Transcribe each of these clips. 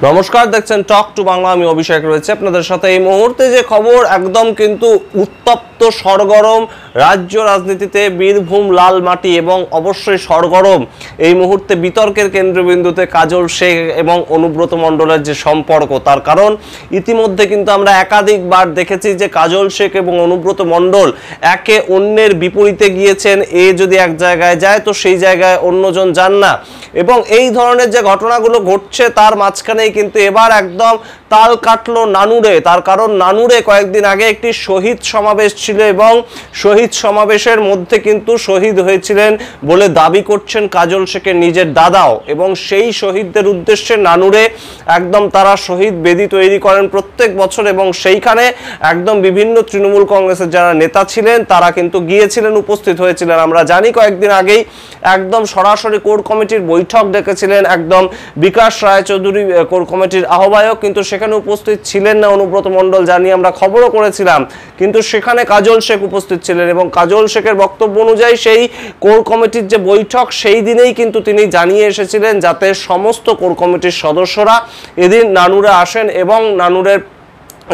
নমস্কার, দেখছেন talk to Bangla. আমি অভিষেক রয়েছে আপনাদের সাথে। এই মুহূর্তে যে খবর একদম কিন্তু উত্তপ্ত সরগরম রাজ্য রাজনীতিতে বীরভূম লাল মাটি এবং অবশ্যই সরগরম এই মুহূর্তে বিতর্কের কেন্দ্রবিন্দুতে কাজল শেখ এবং অনুব্রত মণ্ডলের যে সম্পর্ক। তার কারণ ইতিমধ্যে কিন্তু আমরা একাধিকবার দেখেছি যে কাজল শেখ এবং অনুব্রত মণ্ডল একে অন্যের বিপরীতে গিয়েছেন। এ যদি এক জায়গায় যায় তো সেই জায়গায় অন্যজন যান না, এবং এই ধরনের যে ঘটনাগুলো ঘটছে তার মাঝখানে কিন্তু এবার একদম তাল কাটলো নানুরে। তার কারণ নানুরে কয়েকদিন আগে একটি শহীদ সমাবেশ ছিল এবং শহীদ সমাবেশের মধ্যে কিন্তু শহীদ হয়েছিলেন বলে দাবি করছেন কাজল শেখের নিজের দাদাও, এবং সেই শহীদদের উদ্দেশ্যে নানুরে একদম তারা শহীদ বেদি তৈরি করেন প্রত্যেক বছর, এবং সেইখানে একদম বিভিন্ন তৃণমূল কংগ্রেসের যারা নেতা ছিলেন তারা কিন্তু গিয়েছিলেন, উপস্থিত হয়েছিলেন। আমরা জানি কয়েকদিন আগেই একদম সরাসরি কোর কমিটির বৈঠক ডেকেছিলেন একদম বিকাশ রায়চৌধুরী, কোর কমিটির আহ্বায়ক, কিন্তু সেখানে উপস্থিত ছিলেন না অনুব্রত মণ্ডল, জানিয়ে আমরা খবরও করেছিলাম। কিন্তু সেখানে কাজল শেখ উপস্থিত ছিলেন এবং কাজল শেখের বক্তব্য অনুযায়ী সেই কোর কমিটির যে বৈঠক সেই দিনেই কিন্তু তিনি জানিয়ে এসেছিলেন যাতে সমস্ত কোর কমিটির সদস্যরা এদিন নানুরে আসেন এবং নানুরের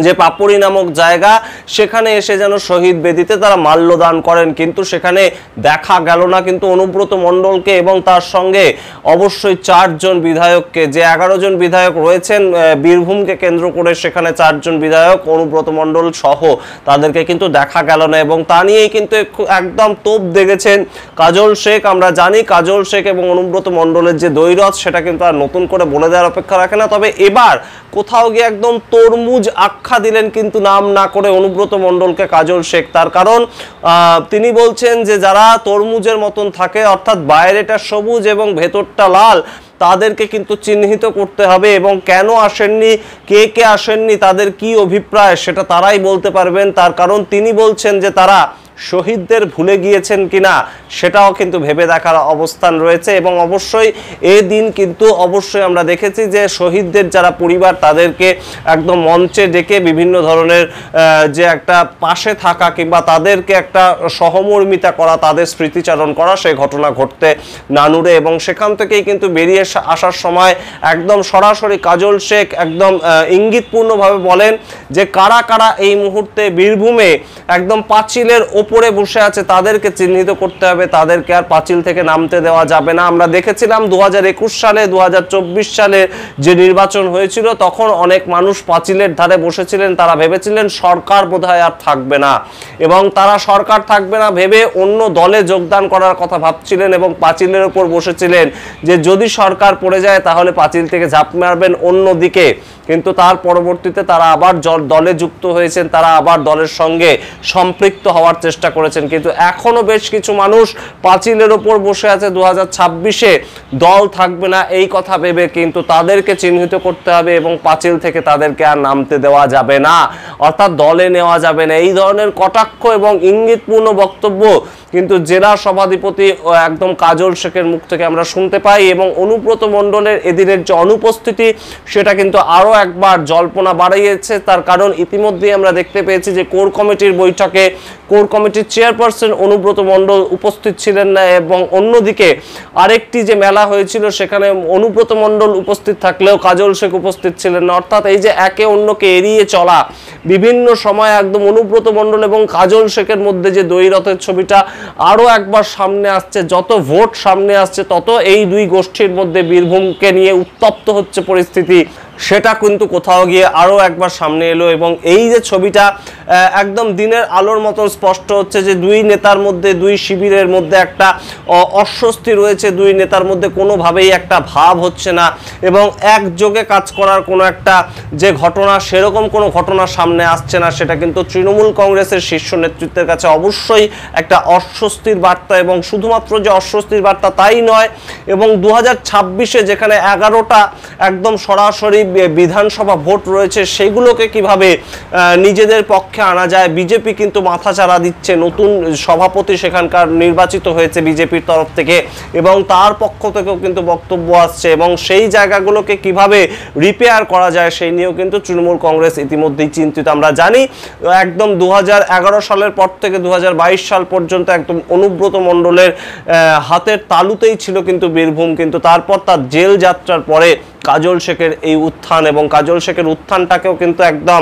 যে পাপড়ি নামক জায়গা সেখানে এসে যেন শহীদ বেদিতে তারা মাল্যদান করেন। কিন্তু সেখানে দেখা গেল না কিন্তু অনুব্রত মণ্ডলকে এবং তার সঙ্গে অবশ্যই 4 জন বিধায়ককে। যে 11 জন বিধায়ক রয়েছেন বীরভূমকে কেন্দ্র করে, সেখানে 4 জন বিধায়ক অনুব্রত মণ্ডল সহ তাদেরকে কিন্তু দেখা গেল না, এবং তা নিয়েই কিন্তু একদম তোপ দেখেছেন কাজল শেখ। আমরা জানি কাজল শেখ এবং অনুব্রত মণ্ডলের যে দ্বৈরথ সেটা কিন্তু আর নতুন করে বলে দেওয়ার অপেক্ষা রাখে না। তবে এবার কোথাও গিয়ে একদম তরমুজ আখ্যা দিলেন কিন্তু নাম না করে অনুব্রত মণ্ডলকে কাজল শেখ। তার কারণ তিনি বলছেন যে যারা তরমুজের মতন থাকে, অর্থাৎ বাইরেটা সবুজ এবং ভেতরটা লাল, তাদেরকে কিন্তু চিহ্নিত করতে হবে, এবং কেন আসেননি, কে কে আসেননি, তাদের কি অভিপ্রায় সেটা তারাই বলতে পারবেন। তার কারণ তিনি বলছেন যে তারা শহীদদের ভুলে গিয়েছেন কিনা সেটাও কিন্তু ভেবে দেখার অবস্থান রয়েছে। এবং অবশ্যই এই দিন কিন্তু অবশ্যই আমরা দেখেছি যে শহীদদের যারা পরিবার তাদেরকে একদম মঞ্চে ডেকে বিভিন্ন ধরনের যে একটা পাশে থাকা কিংবা তাদেরকে একটা সহমর্মিতা করা, তাদের স্মৃতিচারণ করা, সেই ঘটনা ঘটতে নানুরে। এবং সেখান থেকেই কিন্তু বেরিয়ে আসার সময় একদম সরাসরি কাজল শেখ একদম ইঙ্গিতপূর্ণভাবে বলেন যে কারা কারা এই মুহূর্তে বীরভূমে একদম পাঁচিলের উপরে বসে আছে তাদেরকে চিহ্নিত করতে হবে, তাদেরকে আর পাঁচিল থেকে নামতে দেওয়া যাবে না। আমরা দেখেছিলাম 2021 সালে 2024 সালে যে নির্বাচন হয়েছিল তখন অনেক মানুষ পাঁচিলের ধারে বসেছিলেন, তারা ভেবেছিলেন সরকার বোধহয় আর থাকবে না, এবং তারা সরকার থাকবে না ভেবে অন্য দলে যোগদান করার কথা ভাবছিলেন এবং পাঁচিলের উপর বসেছিলেন যে যদি সরকার পড়ে যায় তাহলে পাঁচিল থেকে ঝাঁপ মারবেন অন্যদিকে। কিন্তু তার পরবর্তীতে তারা আবার দলে যুক্ত হয়েছেন, তারা আবার দলের সঙ্গে সম্পৃক্ত হওয়ার চেষ্টা করেছেন। কিন্তু এখনো বেশ কিছু মানুষ পাঁচিলের ওপর বসে আছে 2026-এ দল থাকবে না এই কথা ভেবে, কিন্তু তাদেরকে চিহ্নিত করতে হবে এবং পাঁচিল থেকে তাদেরকে আর নামতে দেওয়া যাবে না, অর্থাৎ দলে নেওয়া যাবে না। এই ধরনের কটাক্ষ এবং ইঙ্গিতপূর্ণ বক্তব্য কিন্তু জেলা সভাধিপতি একদম কাজল শেখের মুখ থেকে আমরা শুনতে পাই। এবং অনুব্রত মণ্ডলের এদিনের যে অনুপস্থিতি সেটা কিন্তু আরও একবার জল্পনা বাড়িয়েছে। তার কারণ ইতিমধ্যেই আমরা দেখতে পেয়েছি যে কোর কমিটির বৈঠকে কোর কমিটির চেয়ারপারসন অনুব্রত মণ্ডল উপস্থিত ছিলেন না, এবং অন্যদিকে আরেকটি যে মেলা হয়েছিল সেখানে অনুব্রত মণ্ডল উপস্থিত থাকলেও কাজল শেখ উপস্থিত ছিলেন না। অর্থাৎ এই যে একে অন্যকে এড়িয়ে চলা, বিভিন্ন সময় একদম অনুব্রত মণ্ডল এবং কাজল শেখের মধ্যে যে দ্বৈরথের ছবিটা আরও একবার সামনে আসছে। যত ভোট সামনে আসছে তত এই দুই গোষ্ঠীর মধ্যে বীরভূমকে নিয়ে উত্তপ্ত হচ্ছে পরিস্থিতি, সেটা কিন্তু কোথাও গিয়ে আরও একবার সামনে এলো। এবং এই যে ছবিটা একদম দিনের আলোর মতো স্পষ্ট হচ্ছে যে দুই নেতার মধ্যে, দুই শিবিরের মধ্যে একটা অস্বস্তি রয়েছে, দুই নেতার মধ্যে কোনোভাবেই একটা ভাব হচ্ছে না, এবং একযোগে কাজ করার কোনো একটা যে ঘটনা সেরকম কোনো ঘটনা সামনে আসছে না। সেটা কিন্তু তৃণমূল কংগ্রেসের শীর্ষ নেতৃত্বের কাছে অবশ্যই একটা অস্বস্তির বার্তা, এবং শুধুমাত্র যে অস্বস্তির বার্তা তাই নয়, এবং 2026-এ যেখানে 11টা একদম সরাসরি বিধানসভা ভোট রয়েছে সেগুলোকে কিভাবে নিজেদের পক্ষে আনা যায়। বিজেপি কিন্তু মাথাচাড়া দিচ্ছে, নতুন সভাপতি সেখানকার নির্বাচিত হয়েছে বিজেপির তরফ থেকে, এবং তার পক্ষ থেকেও কিন্তু বক্তব্য আসছে, এবং সেই জায়গাগুলোকে কিভাবে রিপেয়ার করা যায় সেই নিয়েও কিন্তু তৃণমূল কংগ্রেস ইতিমধ্যেই চিন্তিত। আমরা জানি একদম 2011 সালের পর থেকে 2022 সাল পর্যন্ত একদম অনুব্রত মণ্ডলের হাতের তালুতেই ছিল কিন্তু বীরভূম, কিন্তু তারপর তার জেল যাত্রার পরে কাজল শেখের এই উত্থান এবং কাজল শেখের উত্থানটাকেও কিন্তু একদম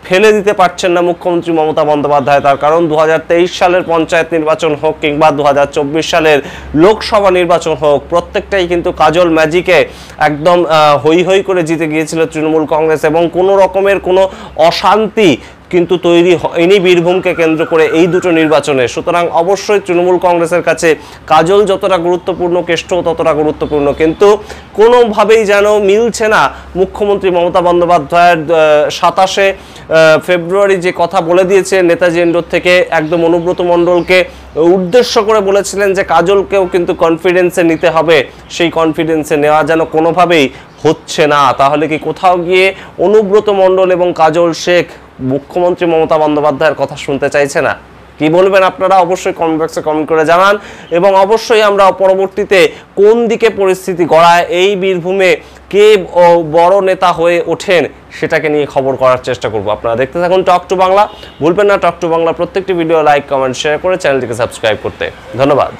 ফেলে দিতে পারছেন না মুখ্যমন্ত্রী মমতা বন্দ্যোপাধ্যায়। তার কারণ 2023 সালের পঞ্চায়েত নির্বাচন হোক কিংবা 2024 সালের লোকসভা নির্বাচন হোক, প্রত্যেকটাই কিন্তু কাজল ম্যাজিকে একদম হই হই করে জিতে গিয়েছিল তৃণমূল কংগ্রেস, এবং কোনো রকমের কোনো অশান্তি কিন্তু তৈরি হয়নি বীরভূমকে কেন্দ্র করে এই দুটো নির্বাচনে। সুতরাং অবশ্যই তৃণমূল কংগ্রেসের কাছে কাজল যতটা গুরুত্বপূর্ণ, কেষ্টও ততটা গুরুত্বপূর্ণ, কিন্তু কোনোভাবেই যেন মিলছে না মুখ্যমন্ত্রী মমতা বন্দ্যোপাধ্যায়ের 27শে ফেব্রুয়ারি যে কথা বলে দিয়েছে নেতাজি এন্ডোর থেকে, একদম অনুব্রত মণ্ডলকে উদ্দেশ্য করে বলেছিলেন যে কাজলকেও কিন্তু কনফিডেন্সে নিতে হবে, সেই কনফিডেন্সে নেওয়া যেন কোনোভাবেই হচ্ছে না। তাহলে কি কোথাও গিয়ে অনুব্রত মণ্ডল এবং কাজল শেখ মুখ্যমন্ত্রী মমতা বন্দ্যোপাধ্যায়ের কথা শুনতে চাইছে না? কি বলবেন আপনারা? অবশ্যই কমেন্ট বক্সে কমেন্ট করে জানান, এবং অবশ্যই আমরা পরবর্তীতে কোন দিকে পরিস্থিতি গড়ায়, এই বীরভূমে কে বড় নেতা হয়ে ওঠেন সেটাকে নিয়ে খবর করার চেষ্টা করব। আপনারা দেখতে থাকুন টক টু বাংলা। ভুলবেন না টক টু বাংলা প্রত্যেকটি ভিডিও লাইক, কমেন্ট, শেয়ার করে চ্যানেলটিকে সাবস্ক্রাইব করতে। ধন্যবাদ।